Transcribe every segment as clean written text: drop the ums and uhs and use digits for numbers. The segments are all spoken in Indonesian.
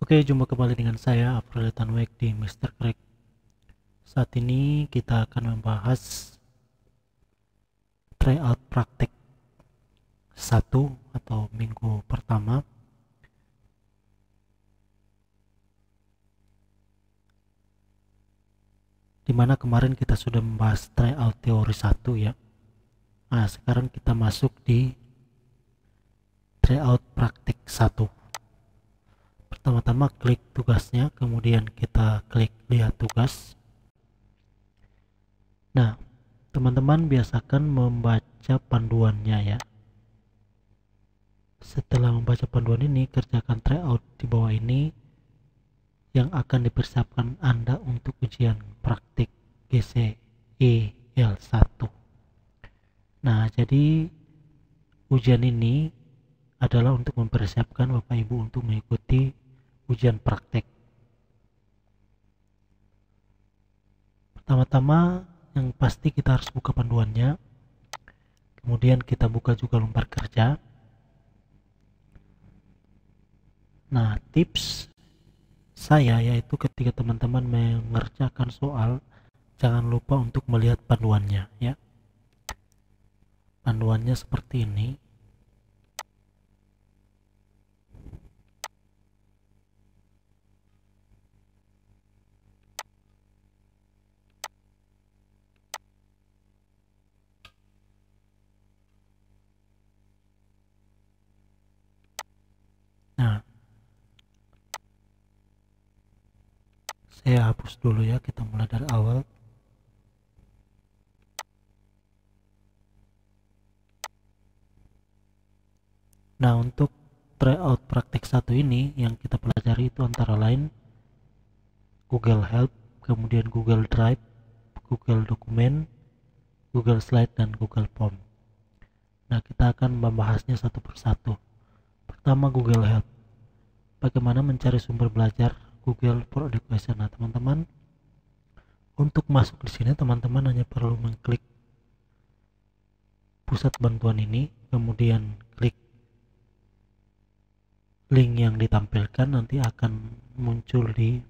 Oke, jumpa kembali dengan saya April Tanwek di Mr. Crack. Saat ini kita akan membahas tryout praktek 1 atau minggu pertama, dimana kemarin kita sudah membahas tryout teori 1 ya. Nah, sekarang kita masuk di tryout praktek 1. Pertama-tama klik tugasnya, kemudian kita klik lihat tugas. Nah, teman-teman biasakan membaca panduannya ya. Setelah membaca panduan ini, kerjakan tryout di bawah ini yang akan dipersiapkan Anda untuk ujian praktik GCE L1. Nah, jadi ujian ini adalah untuk mempersiapkan Bapak Ibu untuk mengikuti ujian praktek. Pertama-tama yang pasti kita harus buka panduannya, kemudian kita buka juga lembar kerja. Nah, tips saya yaitu ketika teman-teman mengerjakan soal, jangan lupa untuk melihat panduannya ya. Panduannya seperti ini. Nah, saya hapus dulu ya, kita mulai dari awal. Nah, untuk tryout praktik 1 ini yang kita pelajari itu antara lain Google Help, kemudian Google Drive, Google Dokumen, Google Slide, dan Google Form. Nah, kita akan membahasnya satu persatu. Pertama, Google Help. Bagaimana mencari sumber belajar Google for Education. Nah, teman-teman, untuk masuk di sini teman-teman hanya perlu mengklik pusat bantuan ini, kemudian klik link yang ditampilkan, nanti akan muncul di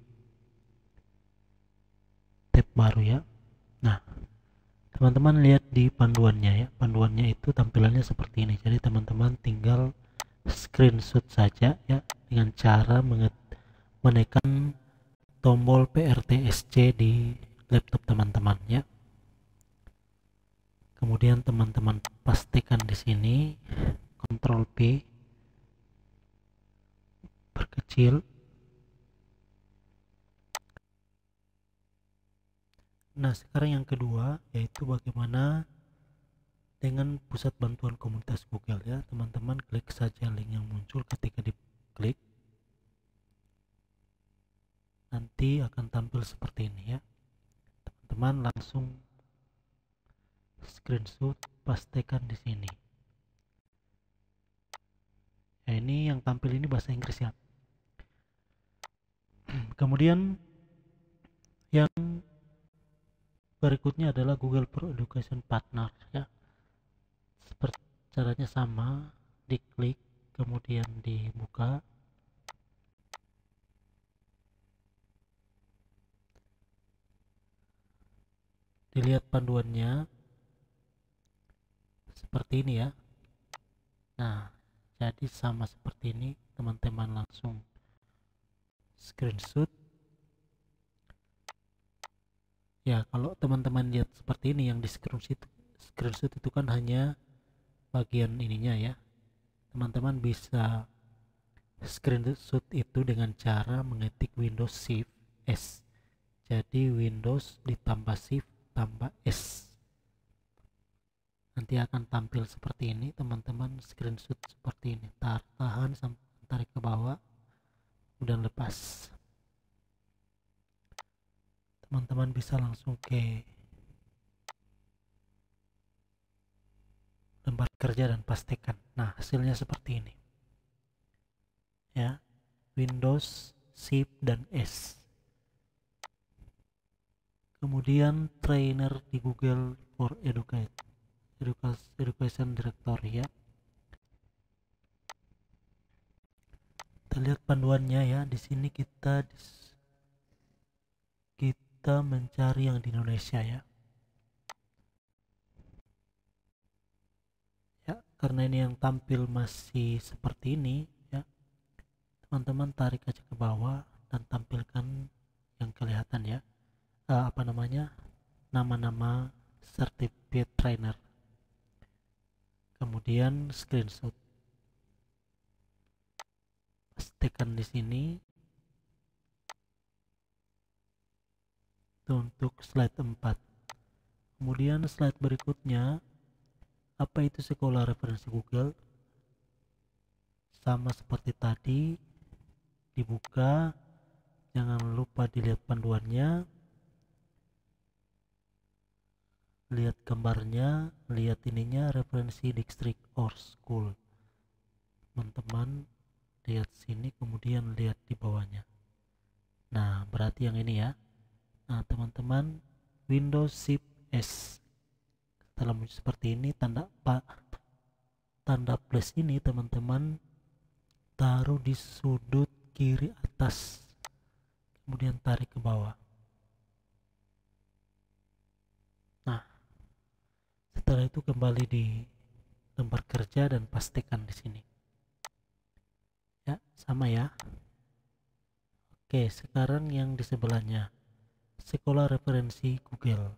tab baru ya. Nah, teman-teman lihat di panduannya ya, panduannya itu tampilannya seperti ini. Jadi teman-teman tinggal screenshot saja ya dengan cara menekan tombol PRTSC di laptop teman-teman ya. Kemudian teman-teman pastikan di sini Ctrl P, perkecil. Nah, sekarang yang kedua yaitu bagaimana dengan pusat bantuan komunitas Google ya. Teman-teman klik saja link yang muncul. Ketika diklik nanti akan tampil seperti ini ya. Teman-teman langsung screenshot, pastikan di sini. Ya, ini yang tampil ini bahasa Inggris ya. Kemudian yang berikutnya adalah Google for Education Partner ya. Seperti caranya sama, diklik kemudian dibuka. Dilihat panduannya seperti ini ya. Nah, jadi sama seperti ini, teman-teman langsung screenshot. Ya, kalau teman-teman lihat seperti ini yang di screenshot itu kan hanya bagian ininya ya. Teman-teman bisa screenshot itu dengan cara mengetik Windows Shift S. Jadi Windows ditambah Shift tambah S. Nanti akan tampil seperti ini, teman-teman screenshot seperti ini. Tahan sampai tarik ke bawah, kemudian lepas. Teman-teman bisa langsung ke lembar kerja dan pastikan. Nah, hasilnya seperti ini ya, Windows Shift dan S. Kemudian trainer di Google for Education Directory ya. kita lihat panduannya ya. Di sini kita mencari yang di Indonesia ya. Ya, karena ini yang tampil masih seperti ini ya. Teman-teman tarik aja ke bawah dan tampilkan yang kelihatan ya. Apa namanya? Nama-nama certificate trainer. Kemudian screenshot. Pastikan di sini. Itu untuk slide 4. Kemudian slide berikutnya, apa itu sekolah referensi Google? Sama seperti tadi, dibuka, jangan lupa dilihat panduannya, lihat gambarnya, lihat ininya, referensi district or school. Teman-teman lihat sini, kemudian lihat di bawahnya. Nah, berarti yang ini ya. Nah, teman-teman, Windows Shift S. Dalam seperti ini, tanda plus ini teman-teman taruh di sudut kiri atas, kemudian tarik ke bawah. Nah, setelah itu kembali di lembar kerja dan pastikan di sini. Ya, sama ya. Oke, sekarang yang di sebelahnya, sekolah referensi Google.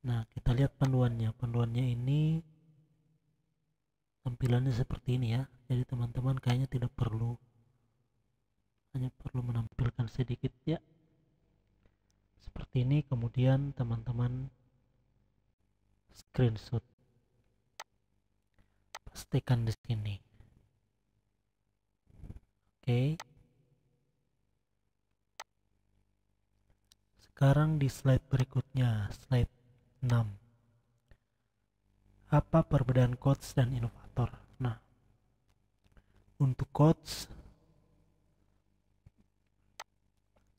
Nah, kita lihat panduannya. Panduannya ini tampilannya seperti ini ya. Jadi teman-teman kayaknya tidak perlu, hanya perlu menampilkan sedikit ya. Seperti ini, kemudian teman-teman screenshot. Pastikan di sini. Oke. Sekarang di slide berikutnya, slide 6. Apa perbedaan coach dan inovator? Nah, untuk coach,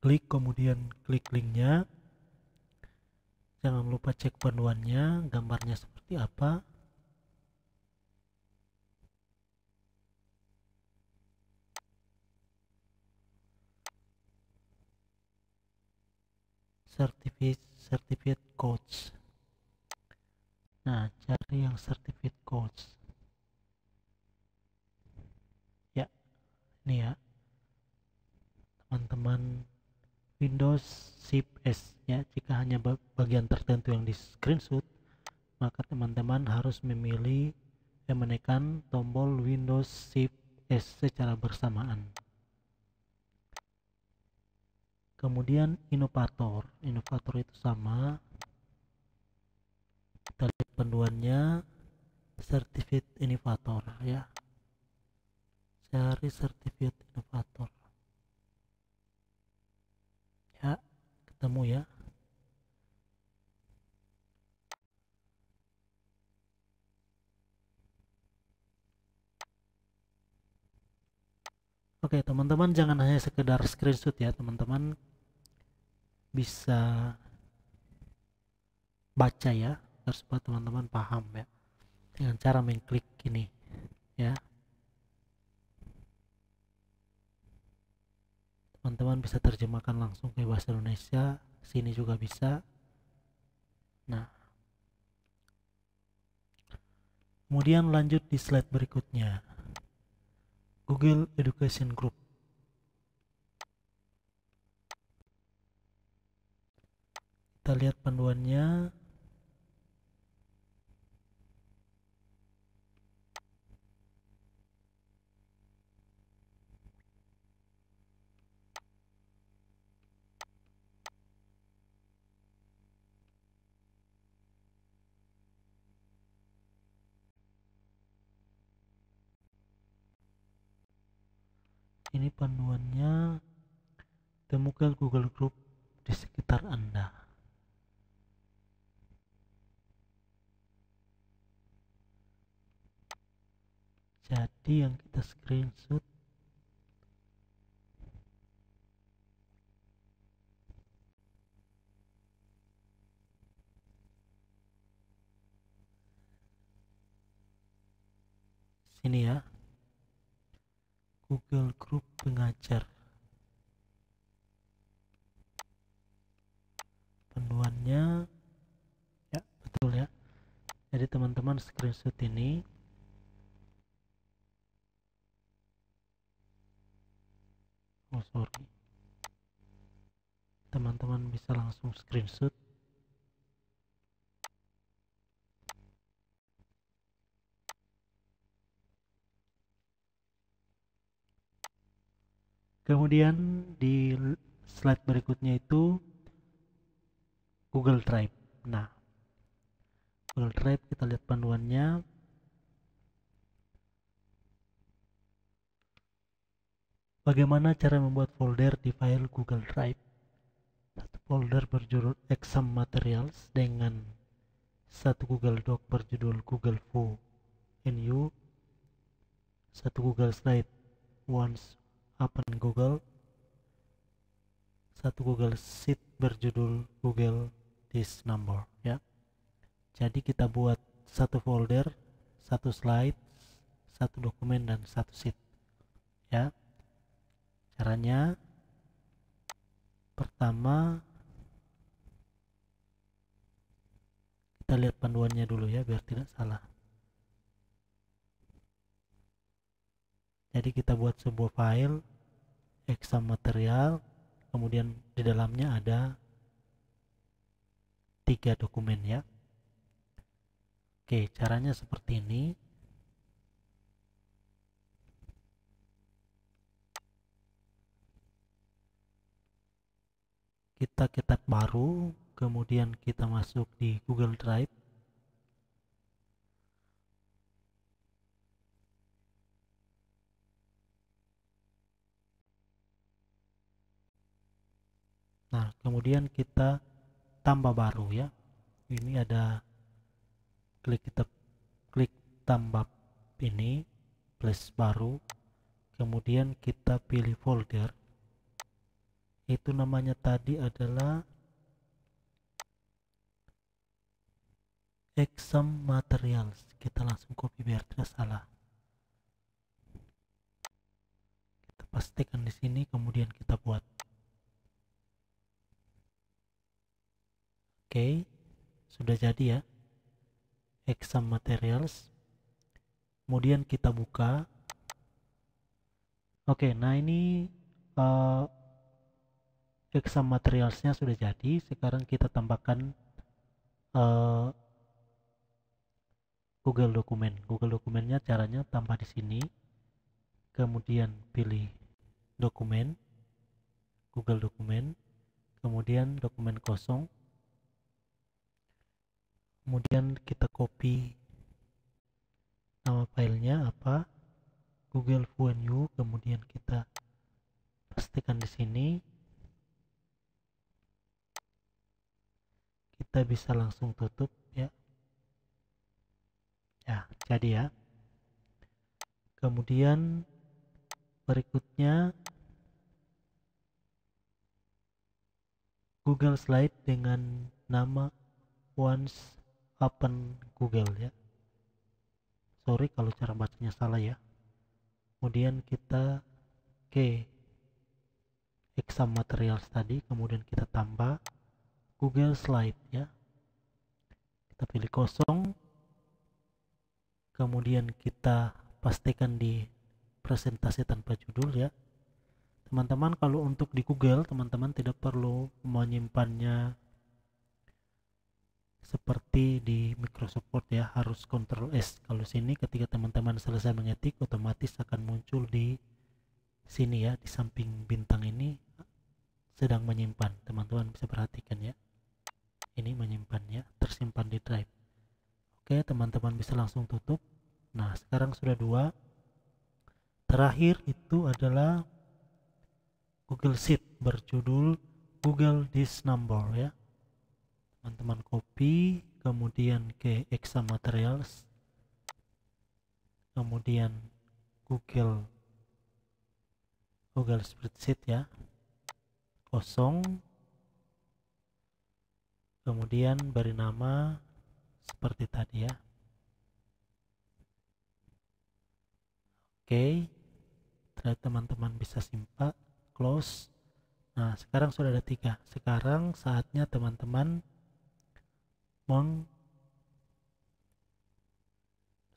klik kemudian klik linknya. Jangan lupa cek panduannya, gambarnya seperti apa. Certificate coach. Nah, cari yang certificate coach. Ya, ini ya. Teman-teman Windows Shift S ya. Jika hanya bagian tertentu yang di screenshot, maka teman-teman harus menekan tombol Windows Shift S secara bersamaan. Kemudian inovator itu sama, kita lihat panduannya, certificate inovator ya, cari certificate inovator ya, ketemu ya. Oke teman-teman, jangan hanya sekedar screenshot ya, teman-teman bisa baca ya, harus buat teman-teman paham ya, dengan cara mengklik ini ya. Teman-teman bisa terjemahkan langsung ke bahasa Indonesia, sini juga bisa. Nah, kemudian lanjut di slide berikutnya, Google Education Group. Kita lihat panduannya. Ini panduannya, temukan Google Group di sekitar Anda. Jadi yang kita screenshot sini ya, Google Group pengajar. Panduannya ya, betul ya. Jadi teman-teman screenshot ini. Oh sorry, teman-teman bisa langsung screenshot. Kemudian di slide berikutnya itu Google Drive. Nah, Google Drive kita lihat panduannya. Bagaimana cara membuat folder di file Google Drive? Satu folder berjudul exam materials dengan satu Google Doc berjudul Google Fu NU, satu Google Slide once open Google, satu Google Sheet berjudul Google This Number ya. Jadi kita buat satu folder, satu slide, satu dokumen dan satu sheet ya. Caranya pertama kita lihat panduannya dulu ya biar tidak salah. Jadi kita buat sebuah file exam material, kemudian di dalamnya ada 3 dokumen ya. Oke, caranya seperti ini. Kita ketik baru, kemudian kita masuk di Google Drive. Nah, kemudian kita tambah baru ya. Ini ada kita klik tambah ini, plus baru. Kemudian kita pilih folder. Itu namanya tadi adalah exam materials. Kita langsung copy biar tidak salah. Kita pastikan di sini, kemudian kita buat. Oke, sudah jadi ya. Exam materials. Kemudian kita buka. Oke, nah ini exam materialsnya sudah jadi. Sekarang kita tambahkan Google dokumen. Google dokumennya caranya tambah di sini, kemudian pilih dokumen, Google dokumen, kemudian dokumen kosong, kemudian kita copy nama filenya apa, Google Fu, kemudian kita pastikan di sini. Kita bisa langsung tutup ya. Ya, jadi ya. Kemudian berikutnya Google Slide dengan nama once open Google ya. Sorry kalau cara bacanya salah ya. Kemudian kita ke exam materials tadi, kemudian kita tambah Google Slide ya. Kita pilih kosong, kemudian kita pastikan di presentasi tanpa judul ya. Teman-teman, kalau untuk di Google teman-teman tidak perlu menyimpannya seperti di Microsoft Word ya, harus Ctrl S. Kalau sini ketika teman-teman selesai mengetik otomatis akan muncul di sini ya, di samping bintang ini sedang menyimpan. Teman-teman bisa perhatikan ya, ini menyimpannya, tersimpan di drive. Oke, teman-teman bisa langsung tutup. Nah, sekarang sudah 2. Terakhir itu adalah Google Sheet berjudul Google This Number ya. Teman-teman copy, kemudian ke exam materials, kemudian Google Spreadsheet ya, kosong, kemudian beri nama seperti tadi ya. Oke, teman-teman bisa simpan, close. Nah, sekarang sudah ada 3. Sekarang saatnya teman-teman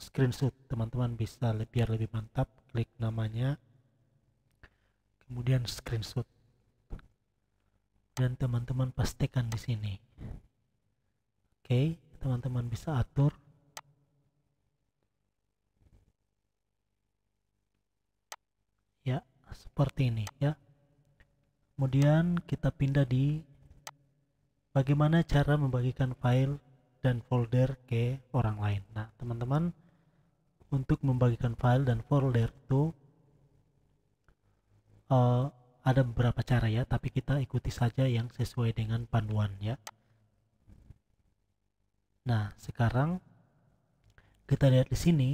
screenshot. Teman-teman bisa biar lebih mantap, klik namanya, kemudian screenshot, dan teman-teman pastikan di sini. Oke, teman-teman bisa atur ya seperti ini ya. Kemudian kita pindah di bagaimana cara membagikan file dan folder ke orang lain. Nah, teman-teman, untuk membagikan file dan folder itu ada beberapa cara ya, tapi kita ikuti saja yang sesuai dengan panduan ya. Nah, sekarang kita lihat di sini,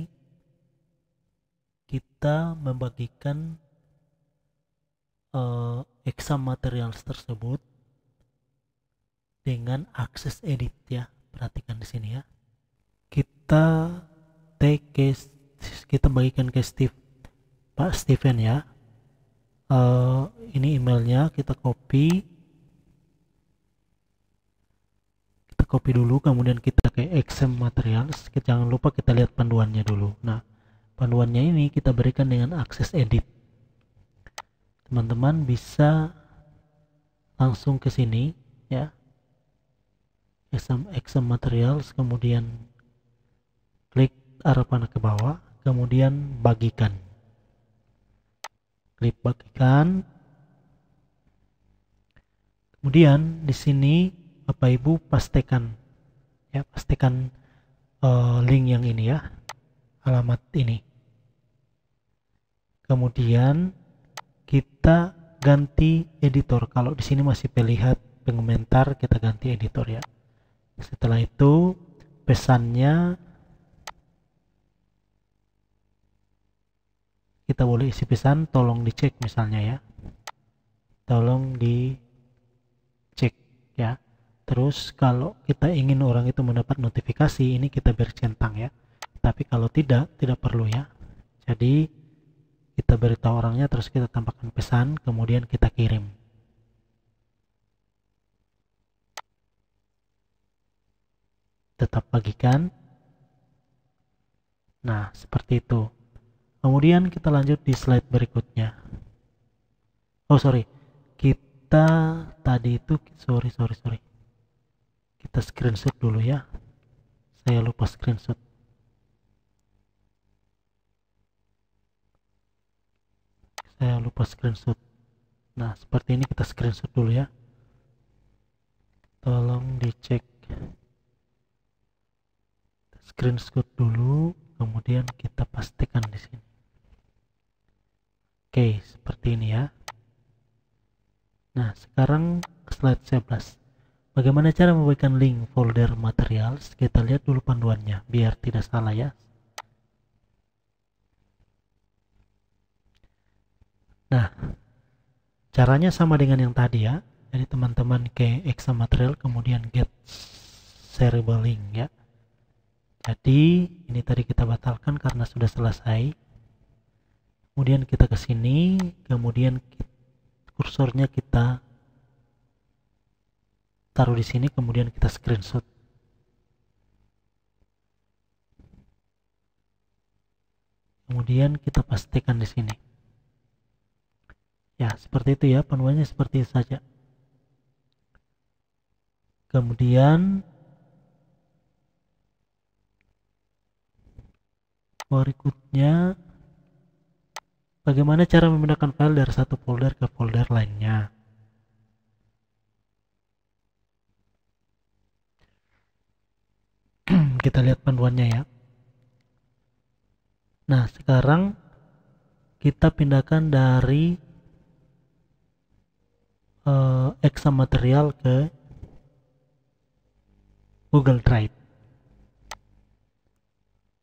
kita membagikan exam materials tersebut dengan akses edit ya. Perhatikan di sini ya. Kita bagikan ke Pak Steven ya. Ini emailnya, kita copy dulu, kemudian kita ke exam materials. Jangan lupa kita lihat panduannya dulu. Nah, panduannya ini kita berikan dengan akses edit. Teman-teman bisa langsung ke sini ya, exam materials, kemudian klik arah panah ke bawah, kemudian bagikan, klik bagikan. Kemudian di sini Bapak Ibu pastikan link yang ini ya, alamat ini. Kemudian kita ganti editor. Kalau di sini masih terlihat pengomentar, kita ganti editor ya. Setelah itu pesannya kita boleh isi pesan, tolong dicek misalnya ya, tolong dicek ya. Terus kalau kita ingin orang itu mendapat notifikasi, ini kita beri centang ya. Tapi kalau tidak perlu ya. Jadi kita beritahu orangnya, terus kita tambahkan pesan, kemudian kita kirim. Tetap bagikan. Nah, seperti itu. Kemudian kita lanjut di slide berikutnya. Kita tadi itu sorry. Kita screenshot dulu ya. Saya lupa screenshot. Nah, seperti ini kita screenshot dulu ya. Tolong dicek. Screenshot dulu, kemudian kita pastikan di sini. Oke, seperti ini ya. Nah, sekarang ke slide 11. Bagaimana cara membagikan link folder materials? Kita lihat dulu panduannya biar tidak salah ya. Nah, caranya sama dengan yang tadi ya. Jadi teman-teman ke exam material, kemudian get shareable link ya. Jadi ini tadi kita batalkan karena sudah selesai. Kemudian kita ke sini, kemudian kursornya kita taruh di sini, kemudian kita screenshot. Kemudian kita pastikan di sini. Ya, seperti itu ya, panduannya seperti itu saja. Kemudian berikutnya, bagaimana cara memindahkan file dari satu folder ke folder lainnya. Kita lihat panduannya ya. Nah, sekarang kita pindahkan dari exam material ke Google Drive.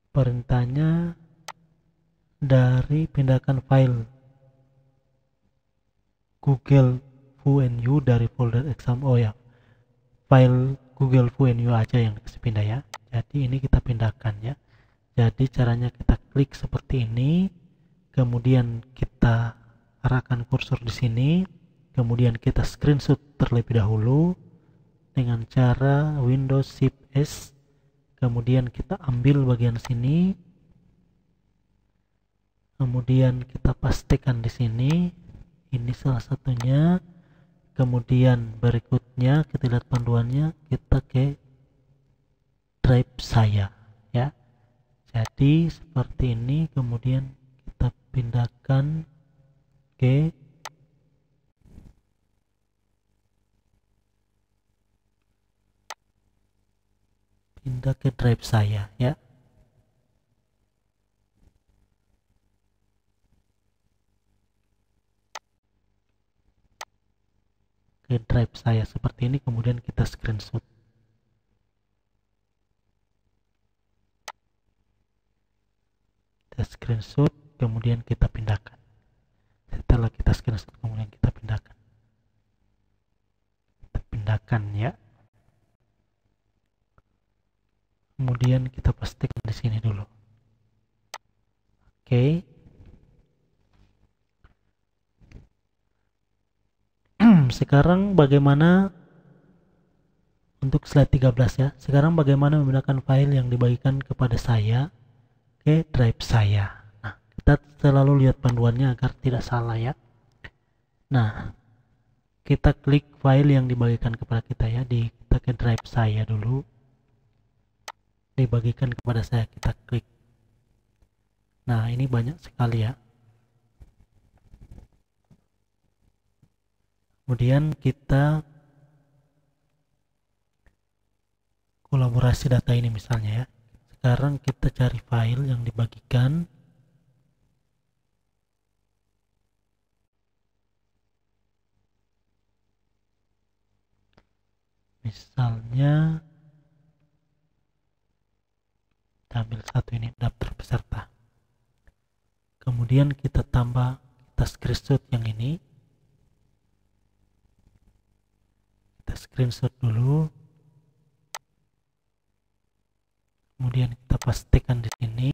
Perintahnya dari pindahkan file Google VNU dari folder exam. Oh ya, file Google VNU aja yang dikasih pindah ya. Jadi ini kita pindahkan ya. Jadi caranya kita klik seperti ini, kemudian kita arahkan kursor di sini, kemudian kita screenshot terlebih dahulu dengan cara Windows Shift S, kemudian kita ambil bagian sini, kemudian kita pastikan di sini. Ini salah satunya. Kemudian berikutnya kita lihat panduannya, kita ke drive saya ya. Jadi seperti ini, kemudian kita pindahkan ke drive saya ya. Ke drive saya seperti ini, kemudian kita screenshot. Kita screenshot, kemudian kita pindahkan. Setelah kita screenshot, kemudian kita pindahkan. Kita pindahkan ya. Kemudian kita pastikan di sini dulu. Oke. Sekarang bagaimana untuk slide 13 ya. Sekarang bagaimana memindahkan file yang dibagikan kepada saya ke drive saya. Nah, kita selalu lihat panduannya agar tidak salah ya. Nah, kita klik file yang dibagikan kepada kita ya, kita ke drive saya dulu. Dibagikan kepada saya, kita klik. Nah, ini banyak sekali ya. Kemudian kita kolaborasi data ini misalnya ya. Sekarang kita cari file yang dibagikan. Misalnya kita ambil satu ini, daftar peserta. Kemudian kita tambah, kita screenshot yang ini. Kita screenshot dulu. Kemudian kita pastikan di sini.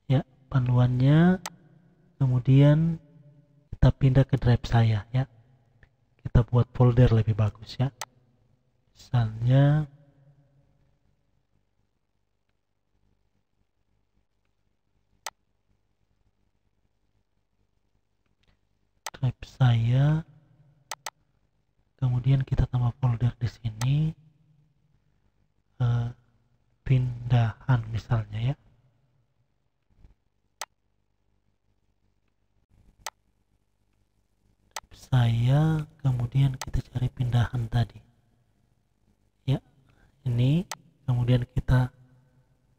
Ya, panduannya. Kemudian kita pindah ke drive saya ya. Kita buat folder lebih bagus ya. Misalnya drive saya, kemudian kita tambah folder di sini, pindahan misalnya ya. Drive saya, kemudian kita cari pindahan tadi ya, ini, kemudian kita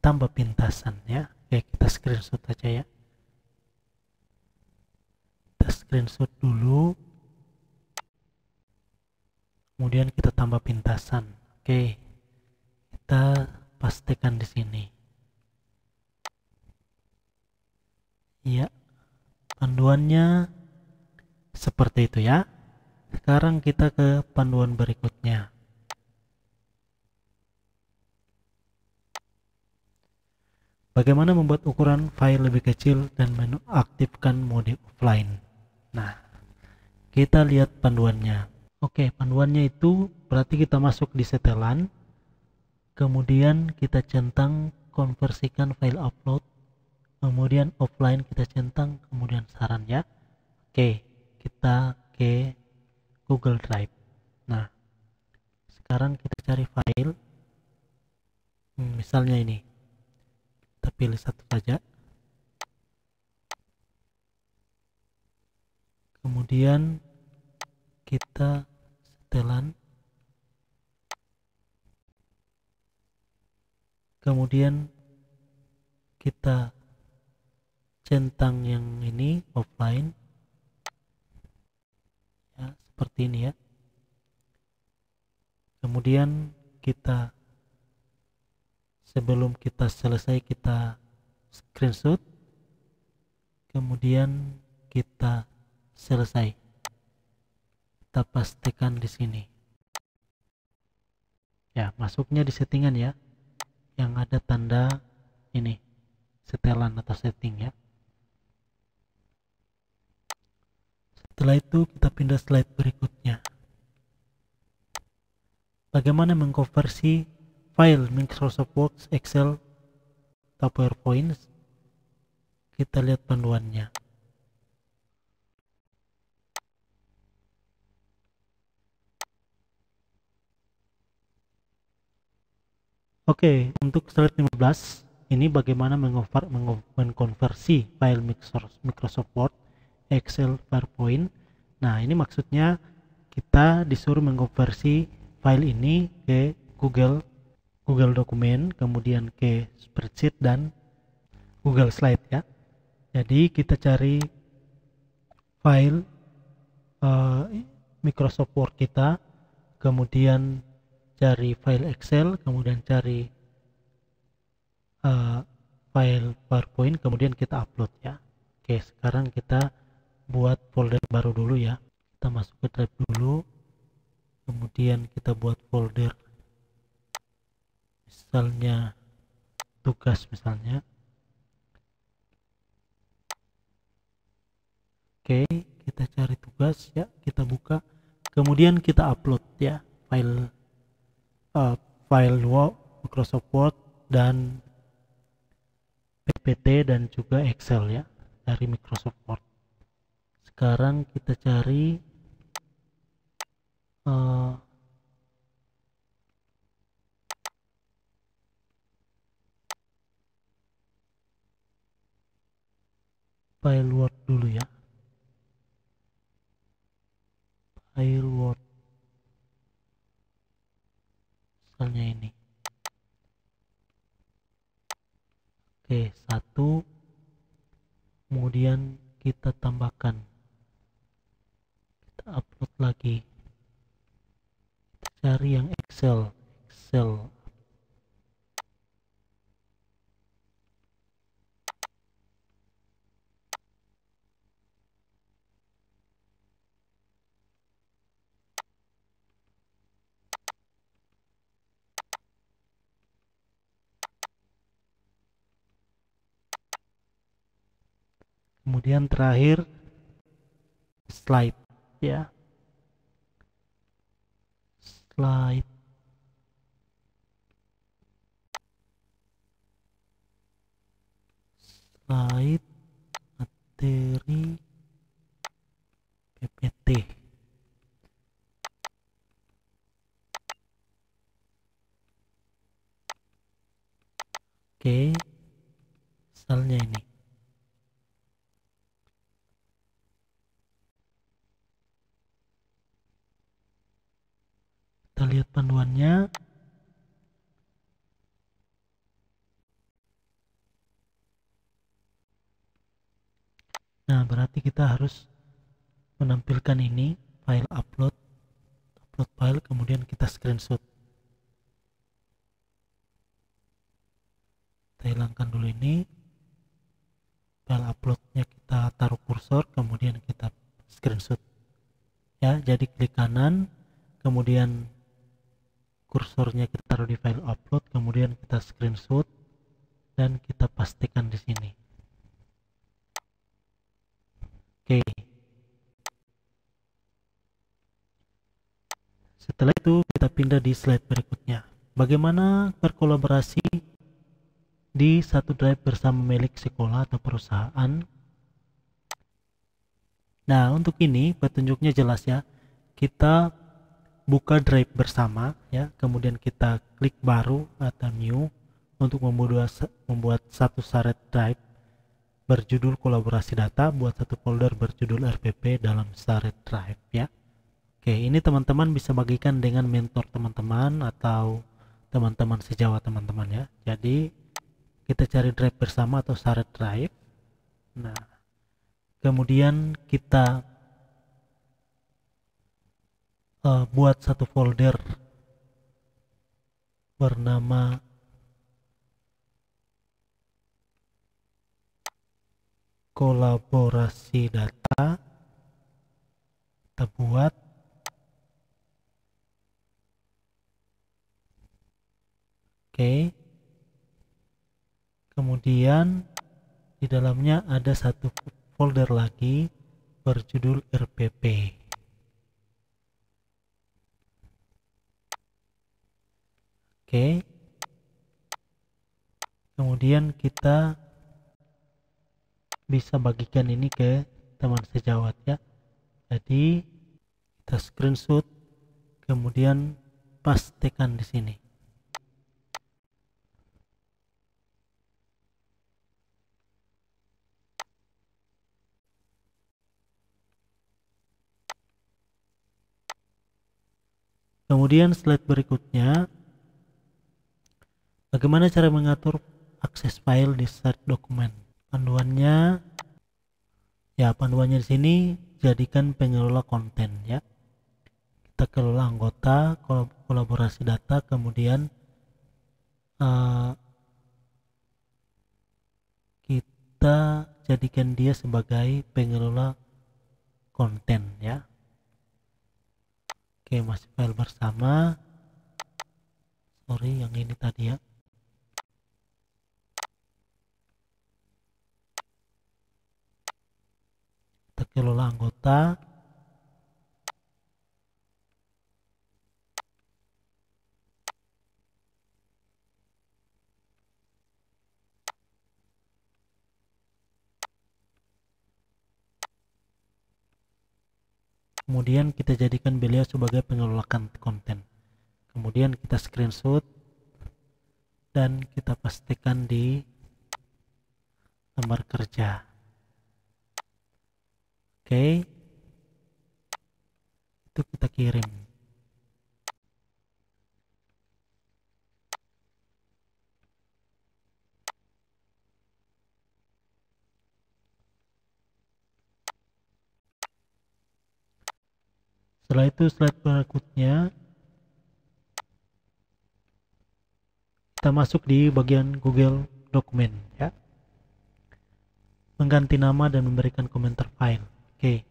tambah pintasan ya. Oke, kita screenshot aja ya. Kita screenshot dulu, kemudian kita tambah pintasan. Oke, kita pastikan di sini ya. Panduannya seperti itu ya. Sekarang kita ke panduan berikutnya. Bagaimana membuat ukuran file lebih kecil dan mengaktifkan mode offline. Nah, kita lihat panduannya. Oke, panduannya itu berarti kita masuk di setelan, kemudian kita centang konversikan file upload, kemudian offline kita centang, kemudian saran ya. Oke, kita ke Google Drive. Nah, sekarang kita cari file, misalnya ini. Kita pilih satu saja. Kemudian kita setelan. Kemudian kita centang yang ini offline. Ya, seperti ini ya. Kemudian kita, sebelum kita selesai, kita screenshot, kemudian kita selesai. Kita pastikan di sini. Ya, masuknya di settingan ya. yang ada tanda ini setelan atau setting ya. Setelah itu kita pindah slide berikutnya. Bagaimana mengkonversi file Microsoft Word, Excel, atau PowerPoint? Kita lihat panduannya. Oke, untuk slide 15 ini bagaimana mengkonversi file Microsoft Word, Excel, PowerPoint. Nah, ini maksudnya kita disuruh mengkonversi file ini ke Google Dokumen, kemudian ke Spreadsheet dan Google Slide ya. Jadi kita cari file Microsoft Word kita, kemudian cari file Excel, kemudian cari file PowerPoint, kemudian kita upload ya. Oke, sekarang kita buat folder baru dulu ya. Kita masuk ke drive dulu, kemudian kita buat folder misalnya tugas misalnya. Oke, kita cari tugas ya, kita buka, kemudian kita upload ya file Word, Microsoft Word dan PPT dan juga Excel ya dari Microsoft Word. Sekarang kita cari file Word dulu ya. File Word misalnya ini. Oke, satu, kemudian kita tambahkan, kita upload lagi, kita cari yang Excel. Kemudian terakhir slide ya, slide materi PPT. Oke, misalnya ini. Kita lihat panduannya. Nah, berarti kita harus menampilkan ini file upload file, kemudian kita screenshot. Kita hilangkan dulu ini file uploadnya, kita taruh kursor, kemudian kita screenshot ya. Jadi klik kanan, kemudian kursornya kita taruh di file upload, kemudian kita screenshot dan kita pastikan di sini. Oke. Setelah itu kita pindah di slide berikutnya. Bagaimana berkolaborasi di satu drive bersama milik sekolah atau perusahaan. Nah, untuk ini petunjuknya jelas ya. Kita buka drive bersama ya, kemudian kita klik baru atau new untuk membuat satu shared drive berjudul kolaborasi data, buat satu folder berjudul RPP dalam shared drive ya. Oke, ini teman-teman bisa bagikan dengan mentor teman-teman atau teman-teman sejawat teman-teman ya. Jadi kita cari drive bersama atau shared drive. Nah, kemudian kita buat satu folder bernama kolaborasi data. Kita buat. Oke. Kemudian di dalamnya ada satu folder lagi berjudul RPP. Oke. Kemudian kita bisa bagikan ini ke teman sejawat ya. Jadi kita screenshot, kemudian pastekan di sini. Kemudian slide berikutnya, bagaimana cara mengatur akses file di shared dokumen. Panduannya di sini jadikan pengelola konten ya. Kita kelola anggota, kolaborasi data, kemudian kita jadikan dia sebagai pengelola konten ya. Oke, masih file bersama. Sorry, yang ini tadi ya. Kita kelola anggota. Kemudian kita jadikan beliau sebagai pengelola konten. Kemudian kita screenshot dan kita pastikan di lembar kerja. Oke, itu kita kirim. Setelah itu slide berikutnya kita masuk di bagian Google Dokumen ya. Mengganti nama dan memberikan komentar file. Oke.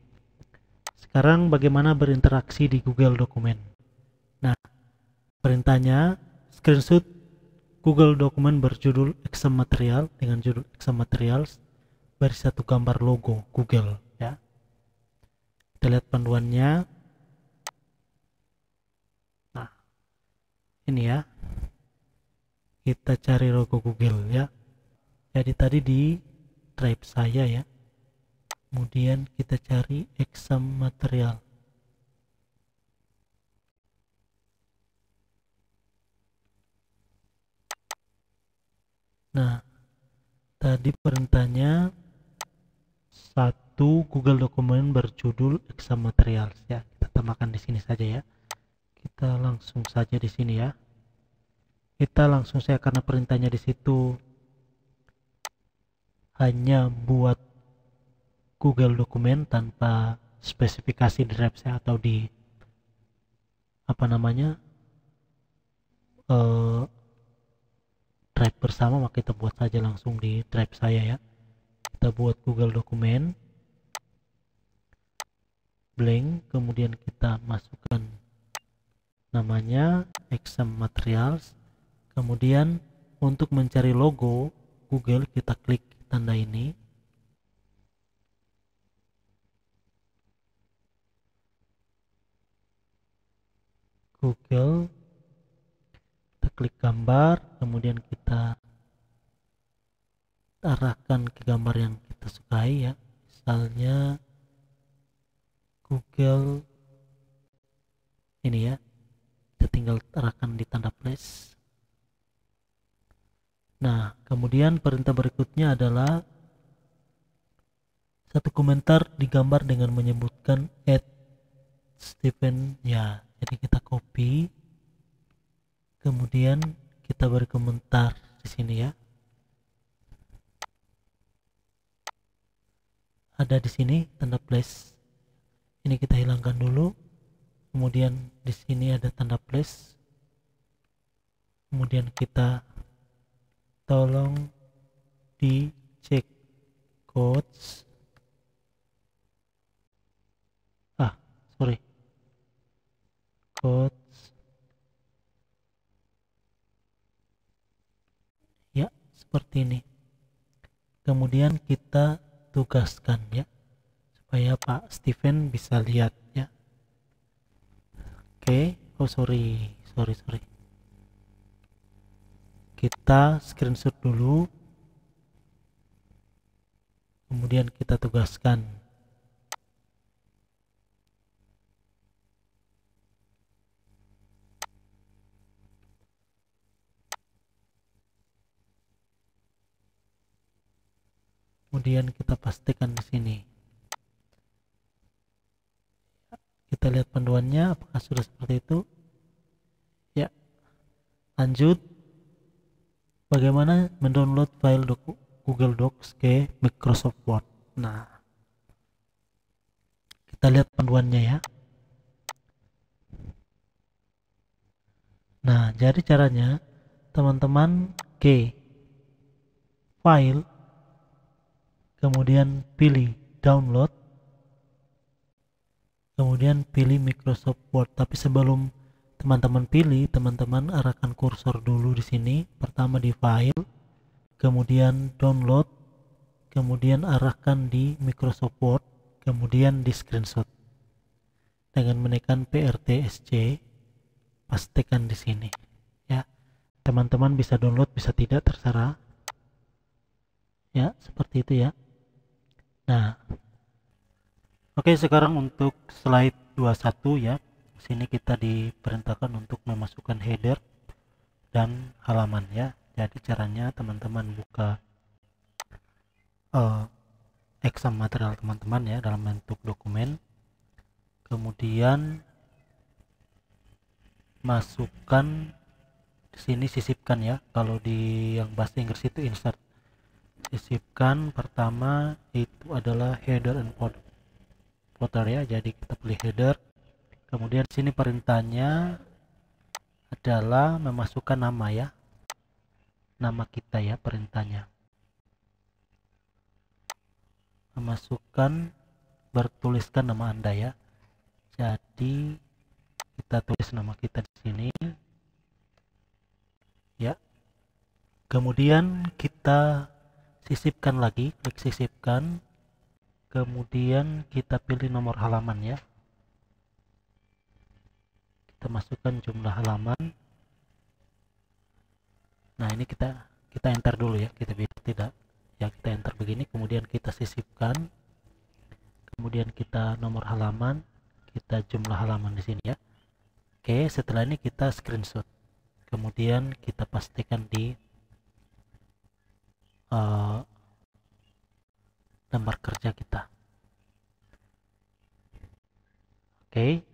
Sekarang bagaimana berinteraksi di Google Dokumen. Nah, perintahnya screenshot Google Dokumen berjudul exam material dengan judul exam materials, beri satu gambar logo Google ya. Kita lihat panduannya. Nah, ini ya. Kita cari logo Google ya. Jadi tadi di drive saya ya. Kemudian kita cari exam material. Nah, tadi perintahnya satu Google Dokumen berjudul exam materials ya. Kita tambahkan di sini saja ya. Kita langsung saja di sini ya. Kita langsung saja karena perintahnya di situ hanya buat Google Dokumen tanpa spesifikasi di drive saya atau di drive bersama, maka kita buat saja langsung di drive saya ya. Kita buat Google Dokumen blank, kemudian kita masukkan namanya exam materials. Kemudian untuk mencari logo Google kita klik tanda ini. Google, kita klik gambar, kemudian kita arahkan ke gambar yang kita sukai ya. Misalnya Google ini ya. Kita tinggal arahkan di tanda plus. Nah, kemudian perintah berikutnya adalah satu komentar digambar dengan menyebutkan @Stephen ya. Jadi kita copy, kemudian kita beri komentar di sini ya. Ada di sini tanda plus. Ini kita hilangkan dulu. Kemudian di sini ada tanda plus. Kemudian kita tolong dicek quotes. Quotes ya, seperti ini. kemudian kita tugaskan ya, supaya Pak Steven bisa lihat ya. Oke, oh sorry, kita screenshot dulu, kemudian kita tugaskan. Kemudian kita pastikan di sini. Kita lihat panduannya apakah sudah seperti itu. Ya, lanjut. Bagaimana mendownload file Google Docs ke Microsoft Word. Nah, kita lihat panduannya ya. Nah, jadi caranya teman-teman ke file, kemudian pilih download, kemudian pilih Microsoft Word. Tapi sebelum teman-teman pilih, teman-teman arahkan kursor dulu di sini. Pertama di file, kemudian download, kemudian arahkan di Microsoft Word, kemudian di screenshot. Dengan menekan PRT-SC, pastikan di sini. Ya, teman-teman bisa download, bisa tidak, terserah. Ya, seperti itu ya. Nah, oke, sekarang untuk slide 21 ya. Sini kita diperintahkan untuk memasukkan header dan halaman ya. Jadi caranya teman-teman buka exam material teman-teman ya dalam bentuk dokumen. Kemudian masukkan di sini, sisipkan ya. Kalau di yang bahasa Inggris itu insert. Sisipkan pertama itu adalah header and footer ya. Jadi kita pilih header. Kemudian sini perintahnya adalah memasukkan nama ya. Nama kita ya perintahnya. Memasukkan, bertuliskan nama Anda ya. Jadi kita tulis nama kita di sini. Ya. Kemudian kita sisipkan lagi, klik sisipkan. Kemudian kita pilih nomor halaman ya. Kita masukkan jumlah halaman. Nah, ini kita enter dulu ya. Kita bisa tidak. Ya, kita enter begini, kemudian kita sisipkan. Kemudian kita nomor halaman, kita jumlah halaman di sini ya. Oke, setelah ini kita screenshot. Kemudian kita pastikan di lembar kerja kita. Oke.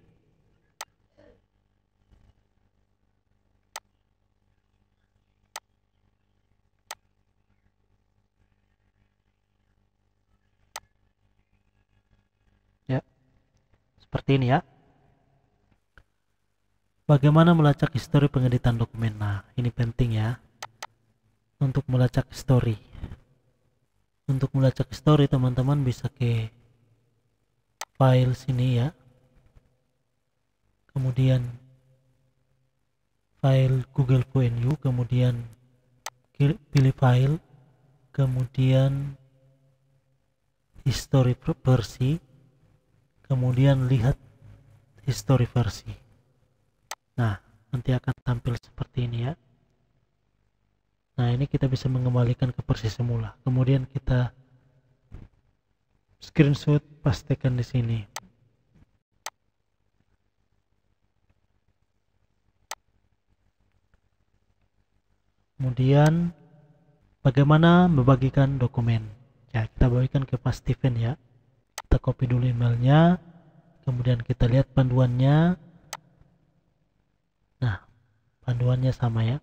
Ya. Seperti ini ya. Bagaimana melacak histori pengeditan dokumen? Nah, ini penting ya. Untuk melacak histori. Untuk melacak histori teman-teman bisa ke file sini ya. Kemudian file Google VNU, kemudian pilih file, kemudian history versi, kemudian lihat history versi. Nah, nanti akan tampil seperti ini ya. Nah, ini kita bisa mengembalikan ke versi semula. Kemudian kita screenshot, pastikan di sini. Kemudian bagaimana membagikan dokumen? Ya, kita bagikan ke Pak Steven ya. Kita copy dulu emailnya, kemudian kita lihat panduannya. Nah, panduannya sama ya.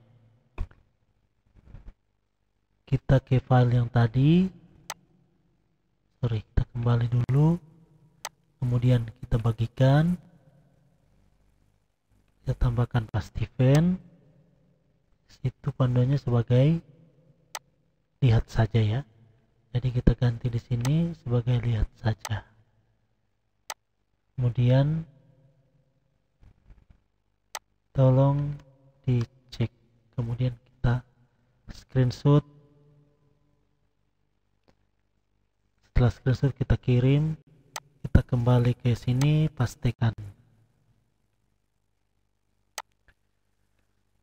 Kita ke file yang tadi, kita kembali dulu, kemudian kita bagikan, kita tambahkan Pak Steven. Itu panduannya sebagai lihat saja ya. Jadi kita ganti di sini sebagai lihat saja. Kemudian tolong dicek. Kemudian kita screenshot. Setelah screenshot kita kirim, kita kembali ke sini, pastikan.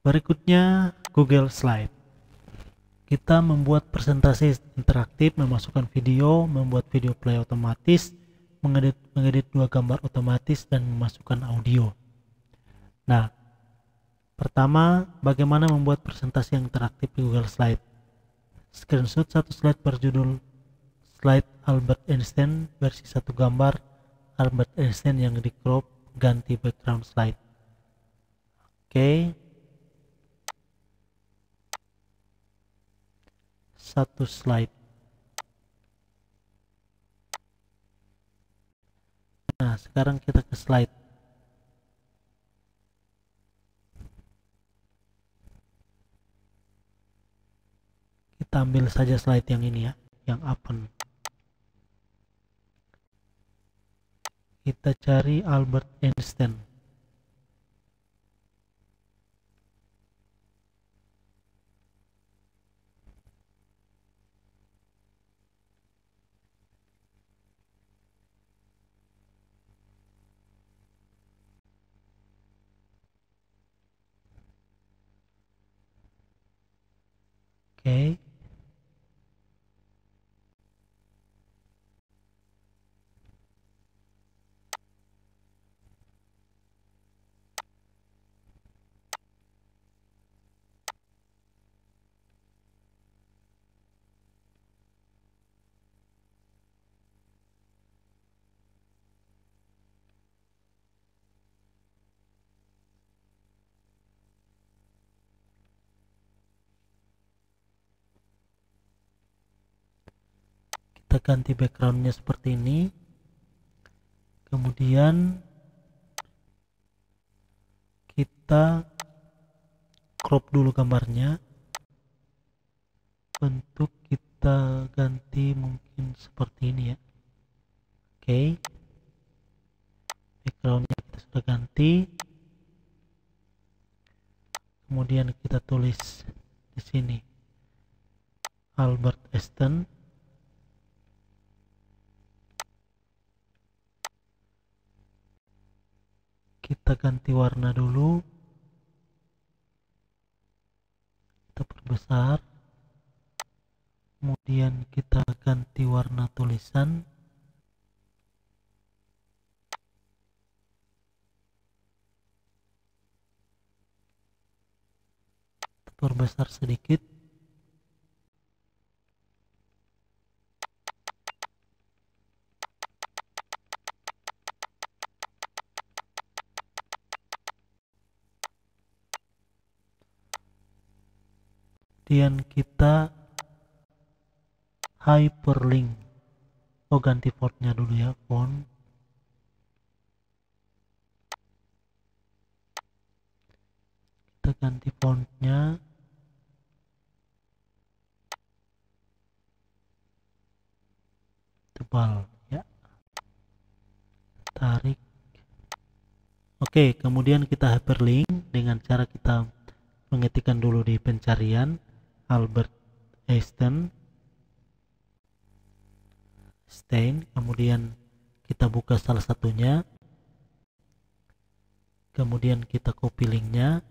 Berikutnya Google Slide. Kita membuat presentasi interaktif, memasukkan video, membuat video play otomatis, mengedit dua gambar otomatis, dan memasukkan audio. Nah, pertama, bagaimana membuat presentasi yang interaktif di Google Slide? Screenshot satu slide berjudul Slide Albert Einstein, versi satu gambar Albert Einstein yang di crop, ganti background slide. Oke. Satu slide. Nah, sekarang kita ke slide. Kita ambil saja slide yang ini ya, yang open. Kita cari Albert Einstein. Oke. Kita ganti backgroundnya seperti ini. Kemudian kita crop dulu gambarnya. Bentuk kita ganti mungkin seperti ini ya. Oke. Backgroundnya kita sudah ganti. Kemudian kita tulis di sini Albert Einstein. Kita ganti warna dulu, kita perbesar, kemudian kita ganti warna tulisan, kita perbesar sedikit. Kemudian kita hyperlink. Oh, ganti fontnya dulu ya, font. Kita ganti fontnya. Tebal ya. Tarik. Oke, kemudian kita hyperlink dengan cara kita mengetikkan dulu di pencarian Albert Einstein, kemudian kita buka salah satunya, kemudian kita copy linknya,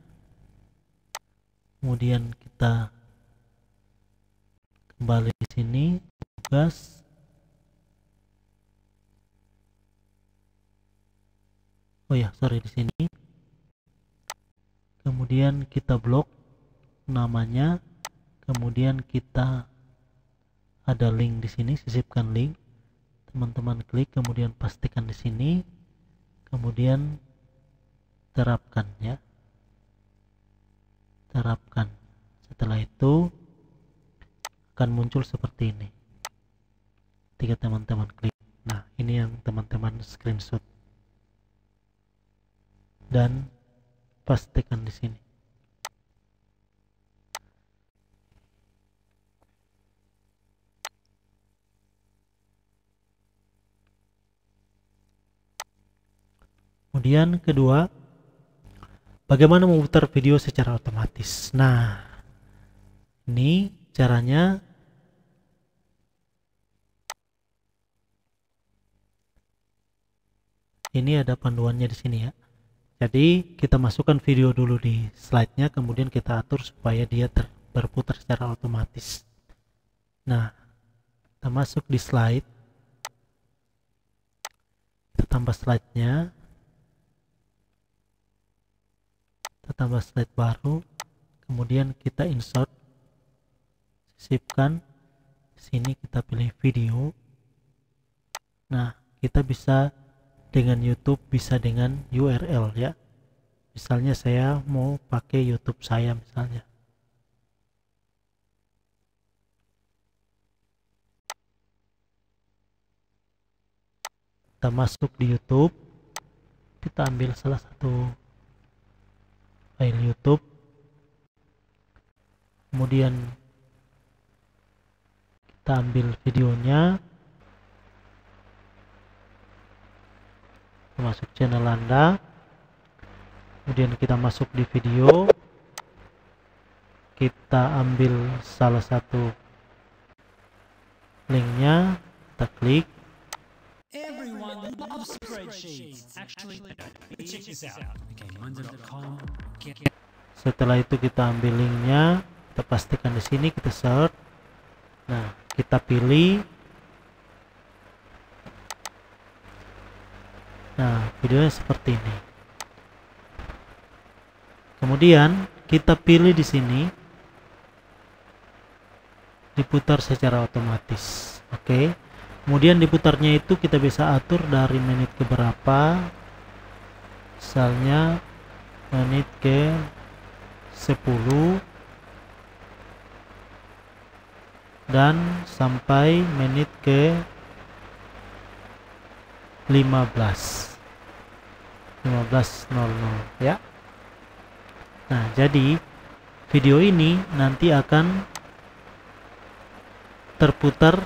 kemudian kita kembali di sini, tugas, oh ya sorry di sini, kemudian kita blok namanya. Kemudian kita ada link di sini, sisipkan link. Teman-teman klik, kemudian pastikan di sini, kemudian terapkan ya. Terapkan. Setelah itu akan muncul seperti ini. Ketika teman-teman klik. Nah, ini yang teman-teman screenshot. Dan pastikan di sini. Kemudian kedua, bagaimana memutar video secara otomatis. Nah, ini caranya. Ini ada panduannya di sini ya. Jadi kita masukkan video dulu di slide-nya, kemudian kita atur supaya dia berputar secara otomatis. Nah, kita masuk di slide, kita tambah slide-nya, kita tambah slide baru, kemudian kita insert, sisipkan. Sini kita pilih video. Nah, kita bisa dengan YouTube, bisa dengan URL ya. Misalnya saya mau pakai YouTube saya misalnya. Kita masuk di YouTube, kita ambil salah satu file YouTube, kemudian kita ambil videonya, masuk channel Anda, kemudian kita masuk di video, kita ambil salah satu linknya, kita klik. Everyone loves spreadsheets. Actually, check this out. Okay, monday.com. Setelah itu kita ambil linknya, kita pastikan di sini, kita search. Nah, kita pilih. Nah, videonya seperti ini. Kemudian kita pilih di sini, diputar secara otomatis. Oke. Kemudian diputarnya itu kita bisa atur dari menit ke berapa. Misalnya menit ke 10 dan sampai menit ke 15:00 ya. Nah, jadi video ini nanti akan terputar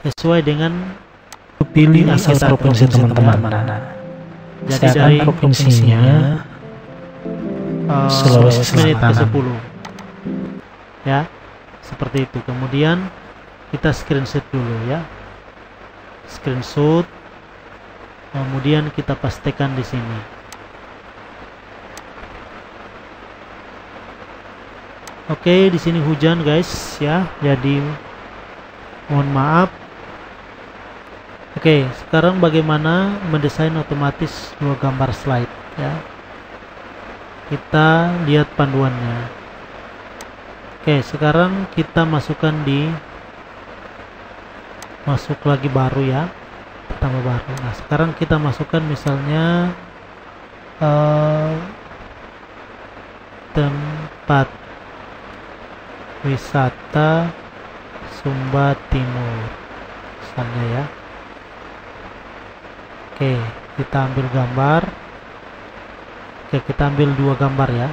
sesuai dengan pilih asal provinsi teman-teman. Jadi dari provinsinya Sulawesi menit ke Selatan. 10 ya, seperti itu. Kemudian kita screenshot dulu ya, screenshot, kemudian kita pastikan di sini. Oke, di sini hujan guys ya, jadi mohon maaf. Oke, sekarang bagaimana mendesain otomatis dua gambar slide ya. Kita lihat panduannya. Oke, sekarang kita masuk lagi baru ya, tambah baru. Nah, sekarang kita masukkan misalnya tempat wisata Sumba Timur misalnya ya. Oke, kita ambil gambar. Oke, kita ambil dua gambar ya.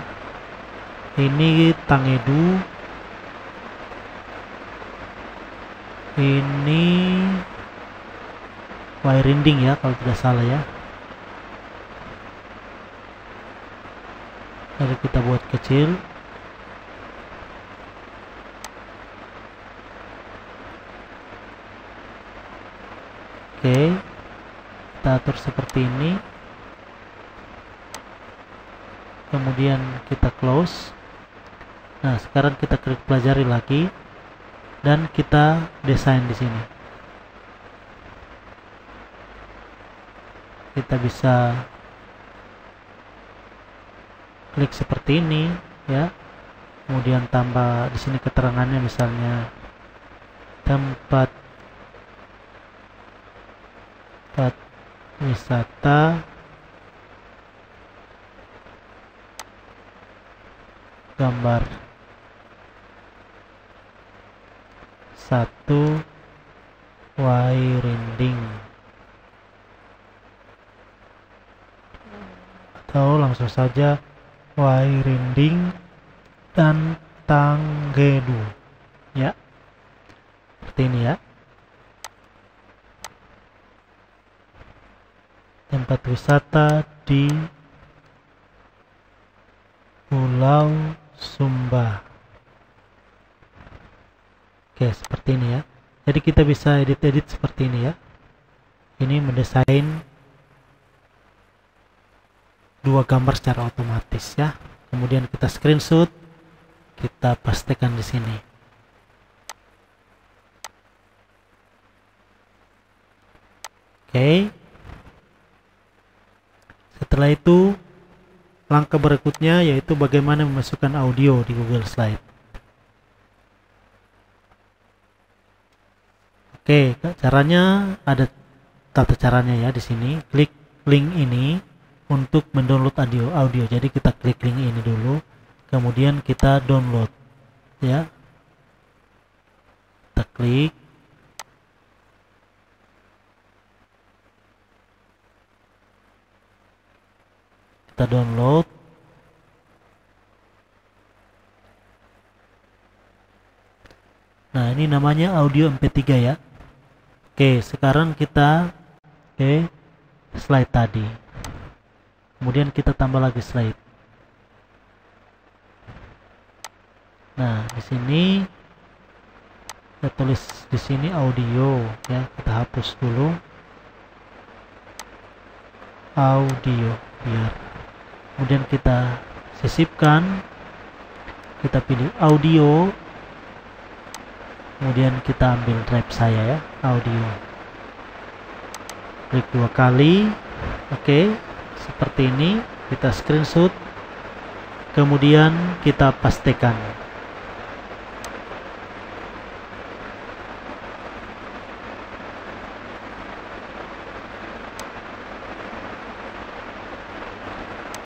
Ini Tangedu, ini Wairinding ya kalau tidak salah ya. Lalu kita buat kecil. Oke, kita atur seperti ini, kemudian kita close. Nah, sekarang kita klik pelajari lagi dan kita desain di sini. Kita bisa klik seperti ini ya, kemudian tambah di sini keterangannya, misalnya tempat wisata gambar 1 Wairinding, atau langsung saja Wairinding dan Tangedu ya, seperti ini ya. Tempat wisata di Pulau Sumba. Oke, seperti ini ya. Jadi kita bisa edit-edit seperti ini ya. Ini mendesain dua gambar secara otomatis ya. Kemudian kita screenshot, kita pastekan di sini. Oke. Setelah itu langkah berikutnya yaitu bagaimana memasukkan audio di Google Slide. Oke, caranya ada tata caranya ya di sini. Klik link ini untuk mendownload audio. Jadi kita klik link ini dulu, kemudian kita download ya. Kita klik. Kita download. Nah, ini namanya audio MP3 ya. Oke, sekarang kita ke slide tadi. Kemudian kita tambah lagi slide. Nah, di sini kita tulis di sini audio ya. Kita hapus dulu audio biar. Kemudian kita sisipkan. Kita pilih audio. Kemudian kita ambil drive saya ya, audio. Klik 2 kali. Oke, seperti ini. Kita screenshot. Kemudian kita pastekan.